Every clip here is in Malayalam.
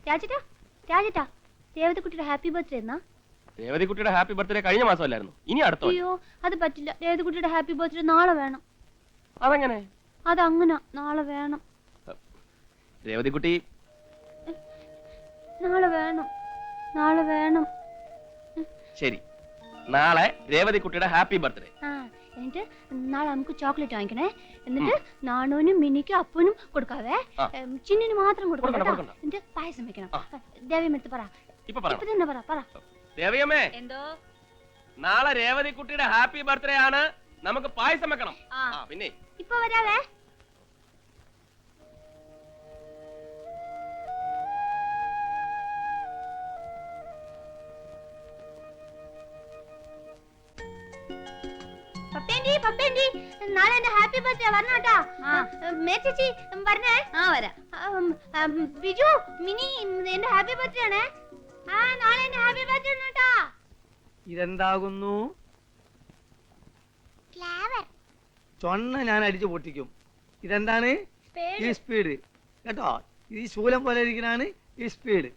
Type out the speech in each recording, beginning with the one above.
രാജേട്ടാ രാജേട്ടാ രേവതിക്കുട്ടിയുടെ ഹാപ്പി ബർത്ത്ഡേ എന്നാ? രേവതിക്കുട്ടിയുടെ ഹാപ്പി ബർത്ത്ഡേ കഴിഞ്ഞ മാസമല്ലായിരുന്നു, ഇനി അടുത്ത. അയ്യോ അത് പറ്റില്ല, രേവതിക്കുട്ടിയുടെ ഹാപ്പി ബർത്ത്ഡേ നാളെ വേണം. അതെങ്ങനെ? അതങ്ങനെ നാളെ വേണം. രേവതിക്കുട്ടി നാളെ വേണം, നാളെ വേണം. ശരി, നാളെ രേവതിക്കുട്ടിയുടെ ഹാപ്പി ബർത്ത്ഡേ. എന്നിട്ട് നാളെ നമുക്ക് ചോക്ലേറ്റ് വാങ്ങിക്കണേ. എന്നിട്ട് നാണുവിനും മിനിക്കും അപ്പനും കൊടുക്കാവേ, ചിന്നിന് മാത്രം കൊടുക്കണം. എന്നിട്ട് പായസം വെക്കണം. ദേവിയമ്മ പറ, ഇപ്പൊ തന്നെ പറ. ദേവിയമ്മേ, എന്തോ നാളെ രേവതിക്കുട്ടിയുടെ ഹാപ്പി ബർത്ത്ഡേ ആണ്, നമുക്ക് പായസം വെക്കണം. പിന്നെ ഇപ്പൊ വരാവേ. നാളെ എന്റെ ഹാപ്പി ബർത്ത്ഡേ വരണോട്ടാ. ചേച്ചി പറഞ്ഞേ. വരാം. ബിജു മിനി എന്റെ ഹാപ്പി ബർത്ത്ഡേ ആണേ. നാളെ എന്റെ ഹാപ്പി ബർത്ത്ഡേ ആണോട്ടാ. ഇതെന്താകുന്നു? ചൊണ്ണ ഞാൻ അടിച്ചു പൊട്ടിക്കും. ഇതെന്താണ്? ഈ സ്പീഡ് കേട്ടോ. ഈ ശൂലം പോലെ ഇരിക്കണാണ് ഈ സ്പീഡ്.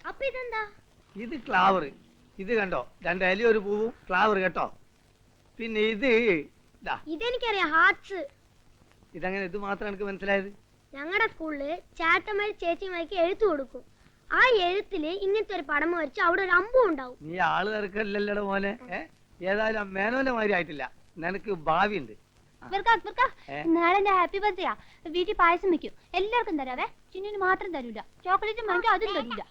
അപ്പൊ ഇതെന്താ? ഇത് ക്ലാവർ. ഇത് കണ്ടോ, രണ്ട് അലി ഒരു പൂവും ക്ലാവർ കേട്ടോ. പിന്നെ ഇത് ഇതെനിക്കറിയാം, ഹാർട്സ്. ഇതങ്ങനെ ഇത് മാത്രം എനിക്ക് മനസ്സിലായത്. ഞങ്ങളുടെ സ്കൂളില് ചാട്ടന്മാര് ചേച്ചിമാർക്ക് എഴുത്തു കൊടുക്കും. ആ എഴുത്തില് ഇങ്ങനത്തെ ഒരു പടം വരച്ച് അവിടെ ഒരു അമ്പും ഉണ്ടാവും. നീ ആള് തിരക്കല്ലല്ലോ മോനെ. ഏതായാലും മേനോന്റെ മാതിരി ആയിട്ടില്ല, നിനക്ക് ഭാവിയുണ്ട്. നാളെ എന്റെ ഹാപ്പി ബർത്ത്ഡേയാ. വീട്ടിൽ പായസം വെക്കും, എല്ലാവർക്കും തരാവേ. ചിന്നിന് മാത്രം തരൂല. ചോക്ലേറ്റും വാങ്ങിക്കും, അതും തരൂല.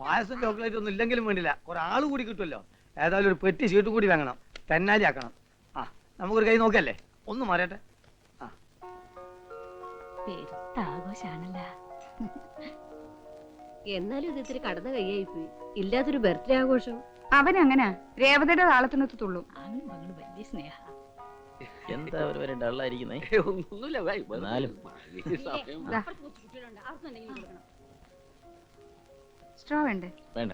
പായസം ചോക്ലേറ്റ് ഒന്നും ഇല്ലെങ്കിലും വേണ്ടില്ല, കുറെ ആള് കൂടി കിട്ടുമല്ലോ. ഏതായാലും ഒരു പെട്ടി ഷീട്ട് കൂടി വാങ്ങണം, തെന്നാലി ആക്കണം. നമുക്കൊരു കൈ നോക്കല്ലേ, ഒന്ന് മാറട്ടെ. ആഘോഷാണല്ലോ. എന്നാലും ഇത് ഇത്തിരി കടന്ന കൈയായി പോയി. ഇല്ലാത്തൊരു ബർത്ത്ഡേ ആഘോഷം. അവനങ്ങനെ രേവതയുടെ താളത്തിനെത്തുള്ളൂ. അവനും മകള് വലിയ സ്നേഹ. എന്താ ഒരു ഡള്ളായിരിക്കുന്നേ? സ്ട്രോ വേണ്ടേ? വേണ്ട,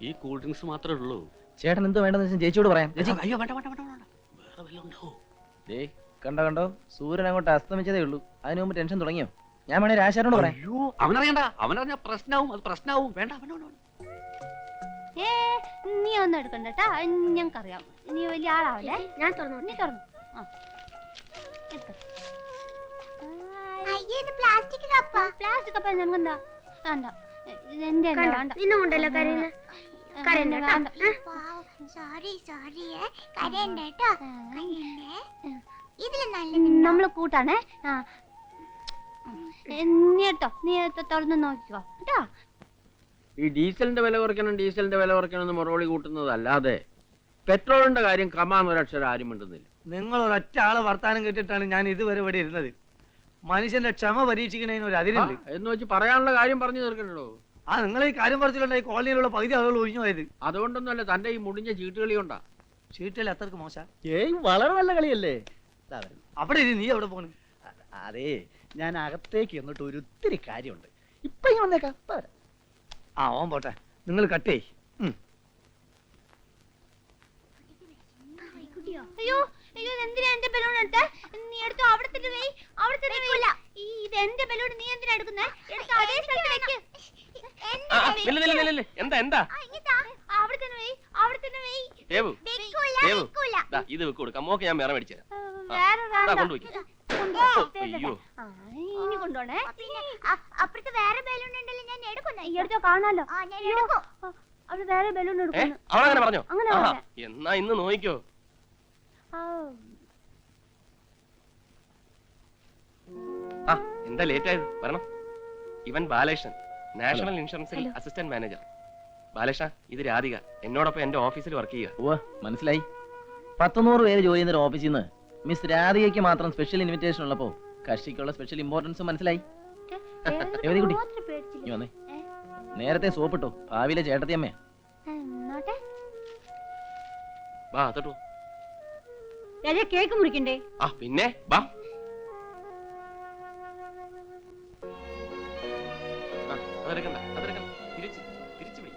ഈ കൂൾ ഡ്രിങ്ക്സ് മാത്രമേ ഉള്ളൂ. ചേട്ടൻ എന്തോ വേണ്ടെന്ന് ചേച്ചിയോട് പറയാം. അയ്യോ വേണ്ട വേണ്ട വേണ്ട വേണ്ട, വേറെ വല്ലതും ഉണ്ടോ? കണ്ടോ സൂര്യൻ അങ്ങോട്ട് അസ്തമിച്ചതേ ഉള്ളൂ, അതിനു മുമ്പ് ടെൻഷൻ തുടങ്ങിയോ? ഞാൻ വേണേ രാശാരോട് പറയാം. അയ്യോ അവനറിയണ്ട, അവനറിഞ്ഞ പ്രശ്നവും, അത് പ്രശ്നവും. വേണ്ട നീ ഒന്നും എടുക്കണ്ടട്ടാ, ഞങ്ങൾക്കറിയാം. നീ വലിയ ആളാവല്ലേ. ഞാൻ തുറന്നു, നീ തുറന്നു. പ്ലാസ്റ്റിക് കപ്പ ഞങ്ങെന്താ വേണ്ട, എന്റെ നിന്നുകൊണ്ടല്ലോ കരയുന്ന. നമ്മള് കൂട്ടാണേ. നീ കേട്ടോ, നീ തുറന്ന് നോക്കിക്കോ കേട്ടോ. ഈ ഡീസലിന്റെ വില കുറയ്ക്കണം മൊറോളി കൂട്ടുന്നതല്ലാതെ പെട്രോളിന്റെ കാര്യം കമാന്നൊരക്ഷരം ആരും മിണ്ടുന്നില്ല. നിങ്ങൾ ഒരൊറ്റ ആളെ വർത്താനം കേട്ടിട്ടാണ് ഞാൻ ഇതുവരെ ഇവിടെ ഇരുന്നത്. മനുഷ്യന്റെ ക്ഷമ പരീക്ഷിക്കണതിന് ഒരു അതിരുണ്ട് എന്ന് വെച്ച് പറയാനുള്ള കാര്യം പറഞ്ഞു തീർക്കണ്ടോ? നിങ്ങൾ ഈ കാര്യം പറഞ്ഞിട്ടുണ്ട ഈ കോളനിയിലുള്ള പകുതി ആളുകൾ ഒഴിഞ്ഞു പോയത്. അതുകൊണ്ടൊന്നുമല്ല, തന്റെ ഈ മുടിഞ്ഞ ചീട്ടുകളി കൊണ്ടാ. ചീട്ടല് അത്രക്ക് മോശം. വളരെ നല്ല കളിയല്ലേ. അവിടെ നീ എവിടെ പോണ്? അതെ, ഞാൻ അകത്തേക്ക് എന്നിട്ട് ഒത്തിരി കാര്യമുണ്ട്. ഇപ്പൊ വന്നേക്കാം. ഓൻ പോട്ടെ, നിങ്ങൾ കട്ടേ. അയ്യോ അയ്യോ, എന്തിനാ എന്റെ ബലൂൺ എടുത്തേ? നീ എടുത്തോ, അവിടെ തന്നെ വെയ്. ഇത് എന്റെ ബലൂൺ, നീ എന്തിനാ എടുക്കുന്നേ? എടുത്തോ, അതേ സ്ഥലത്ത് വെക്ക്. എന്താ അവിടെ തന്നെ വെയ്, അവിടെ തന്നെ വെയ്. ഇത് വെക്ക് കൊടുക്കാം. മോക്ക് ഞാൻ വേറെ മേടിച്ചു അയ്യോ ഇനി കൊണ്ടോണേ. അപ്പുറത്ത് വേറെ ബലൂൺ ഉണ്ടല്ലോ, ഞാൻ എടുക്കുന്നേ. എടുത്തോ, കാണാലോ. അവിടെ വേറെ ബലൂൺ എടുക്കുന്നു. അവളങ്ങനെ പറഞ്ഞോ? എന്നാ ഇന്ന് നോക്കിക്കോ. എന്താ ലേറ്റ് ആയത്? വരണം. ഇവൻ ബാലകൃഷ്ണൻ, നാഷണൽ ഇൻഷുറൻസിൽ അസിസ്റ്റന്റ് മാനേജർ. ബാലകൃഷ്ണ, ഇത് രാധിക, എന്നോടൊപ്പം എന്റെ ഓഫീസിൽ വർക്ക് ചെയ്യുക. മനസ്സിലായി. 100 പേര് ജോലി ചെയ്യുന്ന ഓഫീസിൽ നിന്ന് മിസ് രാധികയ്ക്ക് മാത്രം സ്പെഷ്യൽ ഇൻവിറ്റേഷൻ ഉള്ളപ്പോ കക്ഷിക്കുള്ള സ്പെഷ്യൽ ഇമ്പോർട്ടൻസ് മനസ്സിലായി. വന്നേ, നേരത്തെ സോപ്പിട്ടോ, ഭാവിയിലെ ചേട്ടത്തിയമ്മയാ. കേക്ക് മുറിക്കണ്ടേ? പിന്നെ വാ. തിരിച്ചു പോയി.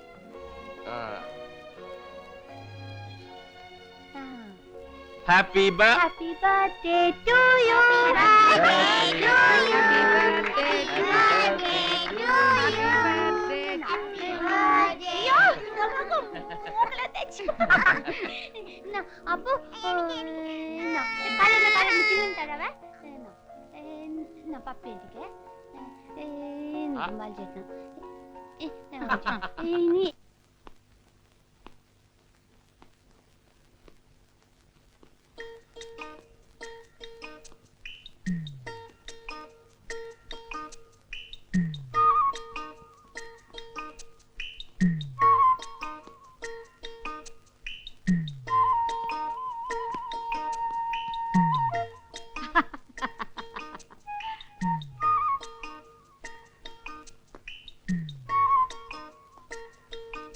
Happy birth Happy birthday to you. അയ്യോ, നമുക്ക് മൂക്കിലെ തെച്ച്. എന്നാ, അപ്പൊ തരാവേ പപ്പ എനിക്ക് ഇനി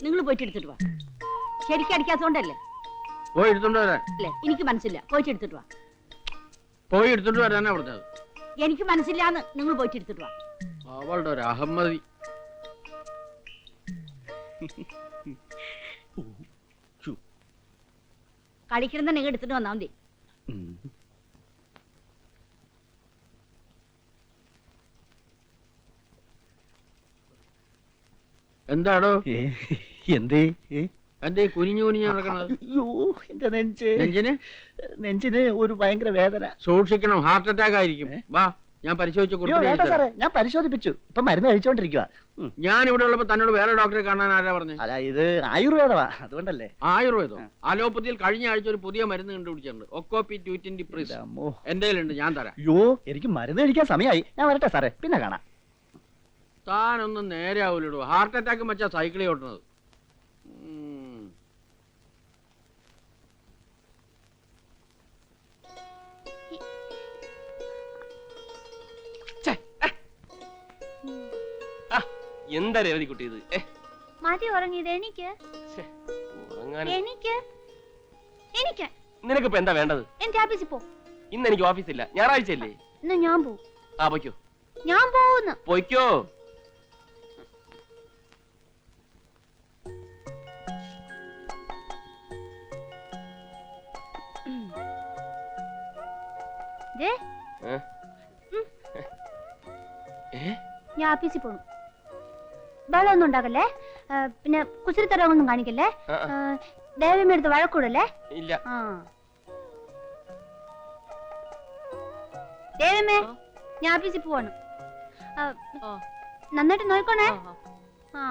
നിങ്ങൾ പോയിട്ട് എടുത്തിട്ട് വാ. ശരിക്കും അടിക്കാത്തോണ്ടല്ലേ? പോയി എടുത്തോണ്ട് വരാൻ. അല്ലേ, എനിക്ക് മനസ്സില്ല. പോയിട്ട് എടുത്തിട്ട് വാ. പോയി എടുത്തോണ്ട് വരാനാ പറഞ്ഞത്. എനിക്ക് മനസ്സില്ലാന്ന്. നിങ്ങൾ പോയിട്ട് എടുത്തിട്ട് വാ. അവളുടെ ഒരു അഹമ്മതി. കളിക്കണം നിങ്ങൾ എടുത്തിട്ട് വന്നാ മതി. എന്താടോ എന്തേ? എന്റെ കുനിഞ്ഞു കുനിഞ്ഞു നടക്കണത്? അയ്യോ, എന്റെ നെഞ്ചിന് നെഞ്ചിന് ഒരു ഭയങ്കര വേദന. സൂക്ഷിക്കണം, ഹാർട്ട് അറ്റാക്ക് ആയിരിക്കും. വാ, ഞാൻ പരിശോധിച്ച് കൊടുത്തു. ഞാൻ പരിശോധിപ്പിച്ചു. ഇപ്പൊ മരുന്ന് കഴിച്ചോണ്ടിരിക്കുക. ഞാൻ ഇവിടെ ഉള്ളപ്പോ തന്നോട് വേറെ ഡോക്ടറെ കാണാൻ ആരാ പറഞ്ഞു? അല്ല, ഇത് ആയുർവേദമാ, അതുകൊണ്ടല്ലേ. ആയുർവേദം? അലോപ്പതിയിൽ കഴിഞ്ഞ ആഴ്ച ഒരു പുതിയ മരുന്ന് കണ്ടുപിടിച്ചിട്ടുണ്ട്. ഒക്കോപി 220 പ്രിസ്. എന്റെ കയ്യിലുണ്ട്, ഞാൻ തരാം. അയ്യോ, എനിക്ക് മരുന്ന് കഴിക്കാൻ സമയമായി. ഞാൻ വരട്ടെ സാറേ, പിന്നെ കാണാം. താനൊന്നും നേരെ ആവൂലോ. ഹാർട്ട് അറ്റാക്ക് വെച്ചാ സൈക്കിളിൽ ഓട്ടുന്നത്. എന്താ രേവതി കുട്ടി ഇത്? മതി ഉറങ്ങിയത്. എനിക്ക് എനിക്ക് എനിക്ക് നിനക്കിപ്പോ എന്താ വേണ്ടത്? എന്റെ ഓഫീസിൽ പോ. ഇന്ന് എനിക്ക് ഓഫീസില്ല, ഞായറാഴ്ച അല്ലേ? എന്നാ ഞാൻ പോവും. ആ, പൊയ്ക്കോ. ഞാൻ പോവുന്നു. പൊയ്ക്കോ. ദേ, ഏ? ഞാൻ ഓഫീസിൽ പോണു. ബഹളമൊന്നും ഉണ്ടാക്കല്ലേ. പിന്നെ കുസൃത്തരമൊന്നും കാണിക്കല്ലേ. ദേവമ്മ എടുത്ത് വഴക്കൂടല്ലേ. ഇല്ല. ആ ദേവമ്മേ, ഞാൻ ഓഫീസിൽ പോവാണ്. നന്നായിട്ട് നോക്കണേ. ആ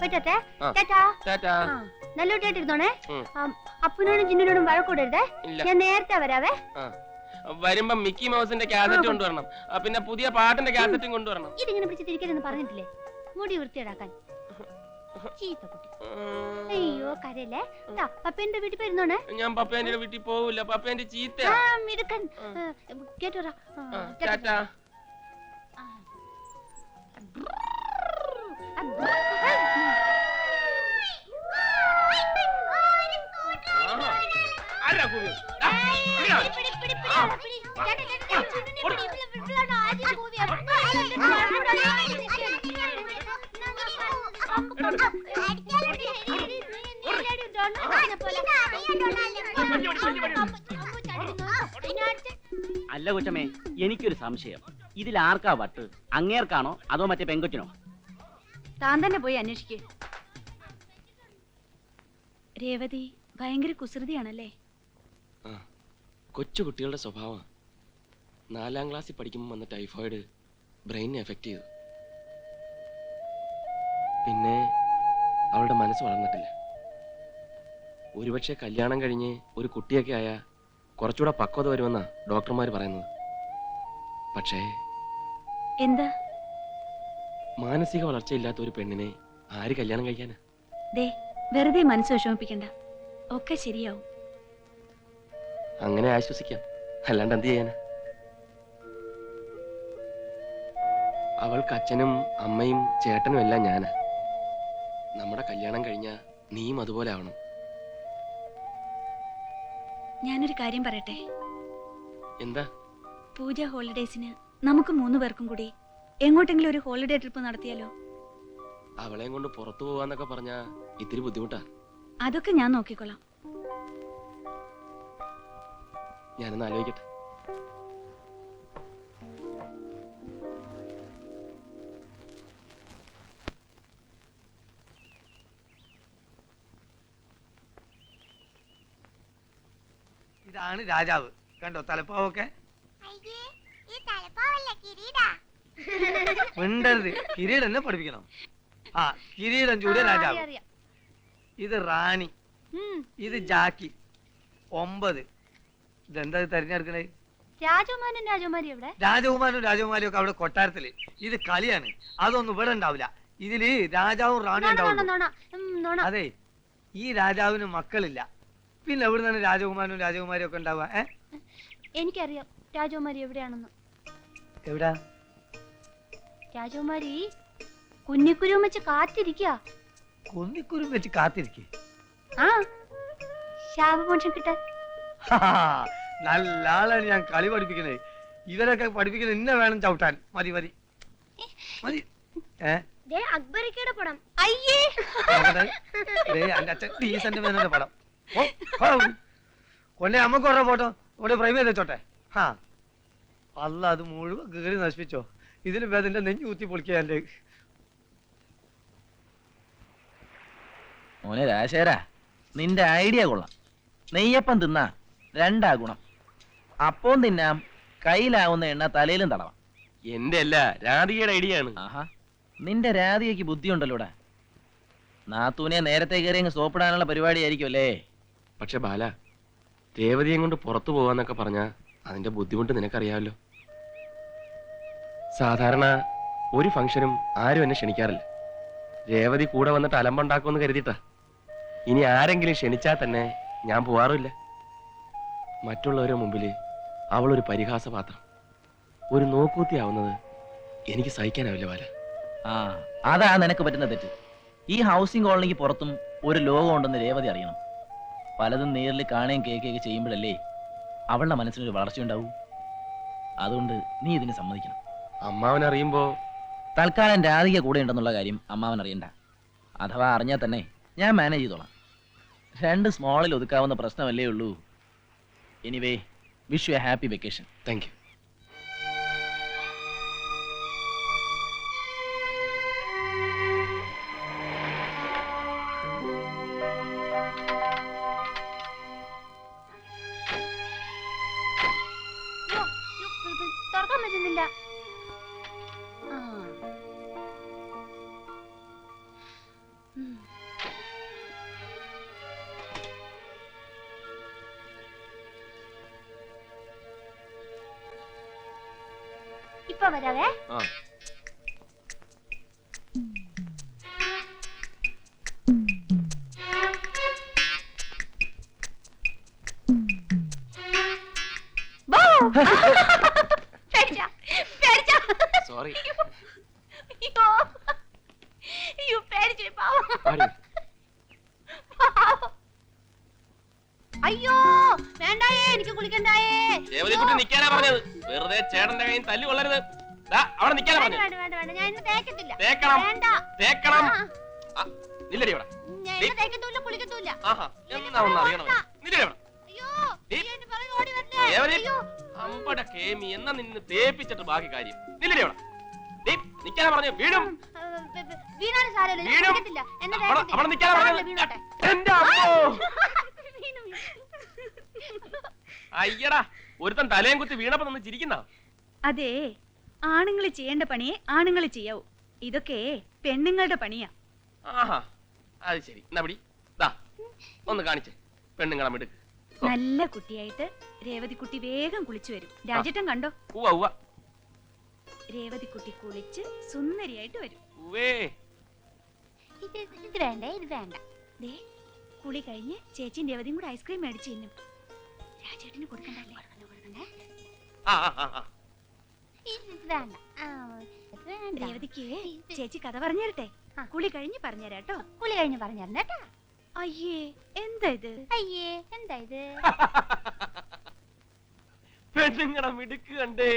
പോയിട്ടെ. ടാറ്റാ. നല്ല കുട്ടിയായിട്ടിരുന്നോണേ. അപ്പനോടും ജിന്നിനോടും വഴക്കൂടരുതേ. ഞാൻ നേരത്തെ വരാവേ. വരുമ്പോ മിക്കി മൗസിന്റെ കാസറ്റ് കൊണ്ടുവരണം. പിന്നെ പുതിയ പാട്ടിന്റെ കാസറ്റും കൊണ്ടുവരണം. ഇതിങ്ങനെ പിടിച്ച് തിരിക്കരുതെന്ന് പറഞ്ഞിട്ടില്ലേ? മുടി വൃത്തിയിടാക്കാൻ. ചീത്ത കുട്ടി. അയ്യോ, കരയല്ലേ. പപ്പേന്റെ വീട്ടിൽ പോയിരുന്നോണേ. ഞാൻ പപ്പേന്റെ വീട്ടിൽ പോവില്ല. പപ്പേന്റെ ചീത്ത. മിടുക്കൻ. കേട്ടോടാ. ടാറ്റാ. അല്ല കൊച്ചമ്മേ, എനിക്കൊരു സംശയം. ഇതിൽ ആർക്കാ വട്ട്? അങ്ങേർക്കാണോ അതോ മറ്റേ പെങ്കൊച്ചിനോ? താൻ തന്നെ പോയി അന്വേഷിക്കേ. രേവതി ഭയങ്കര കുസൃതിയാണല്ലേ? കൊച്ചു കുട്ടികളുടെ സ്വഭാവം. 4ാം ക്ലാസ്സിൽ പഠിക്കുമ്പോൾ വന്ന ടൈഫോയിഡ് ബ്രെയിനെ എഫക്ട് ചെയ്തു. പിന്നെ അവളുടെ മനസ്സ് വളർന്നിട്ടില്ല. ഒരുപക്ഷെ കല്യാണം കഴിഞ്ഞ് ഒരു കുട്ടിയൊക്കെ ആയ കുറച്ചുകൂടെ പക്വത വരുമെന്നാ ഡോക്ടർമാർ പറയുന്നത്. പക്ഷേ എന്താ? മാനസിക വളർച്ചയില്ലാത്ത ഒരു പെണ്ണിനെ ആര് കല്യാണം കഴിക്കാനാ? ദേ, വെറുതെ മനസ്സ് വിഷമിപ്പിക്കണ്ട. ഒക്കെ ശരിയാവും. അങ്ങനെ ആശ്വസിക്കാം, അല്ലാണ്ട് എന്ത് ചെയ്യാനാ? അവൾക്ക് അച്ഛനും അമ്മയും ചേട്ടനും എല്ലാം ഞാനാ. നമ്മുടെ കല്യാണം കഴിഞ്ഞാ നീയും അതുപോലെ ആവണം. ഞാനൊരു കാര്യം പറയട്ടെ. എന്താ? പൂജ ഹോളിഡേസിന് നമുക്ക് 3 പേർക്കും കൂടി എങ്ങോട്ടെങ്കിലും ഒരു ഹോളിഡേ ട്രിപ്പ് നടത്തിയാലോ? അവളെയും കൊണ്ട് പുറത്തു പോവാന്നൊക്കെ പറഞ്ഞാ ഇത്തിരി ബുദ്ധിമുട്ടാ. അതൊക്കെ ഞാൻ നോക്കിക്കൊള്ളാം. ഞാനൊന്ന് ആലോചിക്കട്ടെ. ഇതാണ് രാജാവ്, കണ്ടോ തലപ്പാവൊക്കെ. മിണ്ടരുത്, കിരീടം എന്നെ പഠിപ്പിക്കണം. ആ, കിരീടം ചൂടിയ രാജാവ്. അറിയാം. ഇത് റാണി, ഇത് ജാക്കി. 9. ഇതെന്താ തെരഞ്ഞെടുക്കണേ? രാജകുമാരൻ രാജകുമാരി എവിടെ? രാജകുമാരനും രാജകുമാരിയും ഒക്കെ അവിടെ കൊട്ടാരത്തില്. ഇത് കളിയാണ്, അതൊന്നും ഇവിടെ ഉണ്ടാവില്ല. ഇതില് രാജാവും റാണിയും ഉണ്ടാവും. അതെ, ഈ രാജാവിന് മക്കളില്ല, പിന്നെ എവിടെ നിന്നാണ് രാജകുമാരനും രാജകുമാരിയും ഒക്കെ ഉണ്ടാവുക? എനിക്കറിയാം രാജകുമാരി എവിടെയാണെന്ന്. എവിടാ? രാജകുമാരി കുഞ്ഞിക്കുരു വെച്ച് കാത്തിരിക്കുക. കൊന്നിക്കുരും വെച്ച് കാത്തിരിക്കേ? ആ, ശാപമോക്ഷം കിട്ടാൻ. നല്ല ആളാണ് ഞാൻ കളി പഠിപ്പിക്കുന്നത്. ഇവരൊക്കെ പഠിപ്പിക്കുന്നത് ഇന്നെ വേണം ചവിട്ടാൻ. മതി മതി മതി. അക്ബറിക്കയുടെ പടം. അയ്യേ, എന്റെ അച്ഛൻ ഡീസന്റ് മേനോന്റെ പടം. കൊന്നെ അമ്മക്ക് ഓരോ ഫോട്ടോ ഇവിടെ പ്രൈം ചെയ്ത് വെച്ചോട്ടെ. ഹാ, അല്ല അത് മുഴുവൻ കീറി നശിപ്പിച്ചോ. ഇതിന് വേദന്റെ നെഞ്ഞു കുത്തി പൊളിക്കുക. എന്റെ മോനെ രാശേരാ, നിന്റെ ഐഡിയ കൊള്ളാം. നെയ്യപ്പം തിന്നാ 2 ഗുണം. അപ്പവും തിന്നാം, കയ്യിലാവുന്ന എണ്ണ തലയിലും തടവാം. എന്റെ അല്ല, രാധികയുടെ ഐഡിയ ആണ്. ആഹാ, നിന്റെ രാധികയ്ക്ക് ബുദ്ധിയുണ്ടല്ലോടാ. നാത്തൂനെ നേരത്തെ കയറി അങ്ങ് സോപ്പിടാനുള്ള പരിപാടിയായിരിക്കും അല്ലേ? പക്ഷെ ബാല, രേവതിയും കൊണ്ട് പുറത്തു പോവാന്നൊക്കെ പറഞ്ഞാ അതിന്റെ ബുദ്ധിമുട്ട് നിനക്കറിയാമല്ലോ. സാധാരണ ഒരു ഫംഗ്ഷനും ആരും എന്നെ ക്ഷണിക്കാറില്ല. രേവതി കൂടെ വന്നിട്ട് അലമ്പുണ്ടാക്കുമെന്ന് കരുതിയിട്ടാ. ഇനി ആരെങ്കിലും ക്ഷണിച്ചാൽ തന്നെ ഞാൻ പോവാറില്ല. മറ്റുള്ളവരുടെ മുമ്പില് അവളൊരു പരിഹാസപാത്രം, ഒരു നോക്കൂത്തിയാവുന്നത് എനിക്ക് സഹിക്കാനാവില്ല ബാല. ആ, അതാ നിനക്ക് പറ്റുന്ന തെറ്റ്. ഈ ഹൗസിംഗ് കോളനിക്ക് പുറത്തും ഒരു ലോകം ഉണ്ടെന്ന് രേവതി അറിയണം. പലതും നേരിൽ കാണുകയും കേൾക്കുകയൊക്കെ ചെയ്യുമ്പോഴല്ലേ അവളുടെ മനസ്സിനൊരു വളർച്ചയുണ്ടാവൂ. അതുകൊണ്ട് നീ ഇതിന് സമ്മതിക്കണം. അമ്മാവൻ അറിയുമ്പോ തൽക്കാലം രാധിക കൂടെ ഉണ്ടെന്നുള്ള കാര്യം അമ്മാവൻ അറിയണ്ട. അഥവാ അറിഞ്ഞാൽ തന്നെ ഞാൻ മാനേജ് ചെയ്തോളാം. 2 സ്മോളിൽ ഒതുക്കാവുന്ന പ്രശ്നമല്ലേ ഉള്ളൂ. Anyway, wish you A happy vacation. Thank you. തുറക്കാൻ പറ്റുന്നില്ല. ഇപ്പൊ വരാവേ. ആ, സോറി. അയ്യോ വേണ്ടായേ, എനിക്ക് കുളിക്കണ്ടായേ. രേവതിക്കുട്ടി നിക്കാനാ പറഞ്ഞത്. വെറുതെ ചേട്ടന്റെ കയ്യിൽ തല്ലു കൊള്ളരുത്. ദാ, അവിടെ നിക്കാനാ വേണ്ട പറഞ്ഞത്. വേണ്ട വേണ്ട, ഞാൻ ഇന്ന് തേക്കത്തില്ല. തേക്കണം, വേണ്ട. തേക്കണം. നില്ലടി അവിടെ. ഞാൻ ഇന്ന് തേക്കത്തൂല്ല കുളിക്കത്തൂല്ല. ആഹാ, എന്നാ ഒന്ന് അറിയണം. നില്ലടി അവിടെ. അയ്യോ, ദേ, അയ്യോ, എന്റെ പുറകെ ഓടി വരണേ. രേവതി, അയ്യോ. അമ്പട കേമി, എന്നാ നിന്നെ തേപ്പിച്ചിട്ട് ബാക്കി കാര്യം. നില്ലടി അവിടെ. ദേ, നിക്കാനാ പറഞ്ഞു. വീടും വീണാലും സാരമില്ല, ഞാൻ വീണും. കുളിക്കത്തില്ല. എന്നെ അവിടെ തേക്കത്തില്ല. നിക്കാനാ സാരമില്ല, പറഞ്ഞത്. വീണോട്ടെ. എന്റെ അമ്മോ. വീണു, വീണു. അയ്യടാ, ഒരുത്തൻ തലയും കുത്തി വീണപ്പോ നിന്ന് ചിരിക്കുന്ന. അതെ, ആണുങ്ങൾ ചെയ്യേണ്ട പണിയെ ആണുങ്ങൾ ചെയ്യാവൂ. ഇതൊക്കെ പെണ്ണുങ്ങളുടെ പണിയാ. ആഹാ, അത് ശരി. എന്നാ പിടി. ദാ, ഒന്ന് കാണിച്ചേ പെണ്ണുങ്ങളെ മിടുക്ക്. നല്ല കുട്ടിയായിട്ട് രേവതിക്കുട്ടി വേഗം കുളിച്ചു വരും. രാജേട്ടൻ കണ്ടോ? ഉവ്വ ഉവ്വ. രേവതിക്കുട്ടി കുളിച്ച് സുന്ദരിയായിട്ട് വരും. ഉവ്വേ. ഇത് വേണ്ട, ഇത് വേണ്ട. ദേ, കുളി കഴിഞ്ഞ് ചേച്ചിയും രേവതിയും കൂടെ ഐസ്ക്രീം മേടിച്ച് തിന്നും. രാജേട്ടന് കൊടുക്കണ്ടല്ലേ? ആ, ആ, ആ, ആ. ഇത് വേണ്ട. ഇത് വേണ്ട. രേവതിക്ക് ചേച്ചി കഥ പറഞ്ഞു തരട്ടെ? കുളി കഴിഞ്ഞ് പറഞ്ഞുതരാട്ടോ. കുളി കഴിഞ്ഞ് പറഞ്ഞു കേട്ടാ. അയ്യേ, എന്താ ഇത്? അയ്യേ, എന്താ ഇത്? പെണ്ണുങ്ങളെ മിടുക്ക് കണ്ടേ.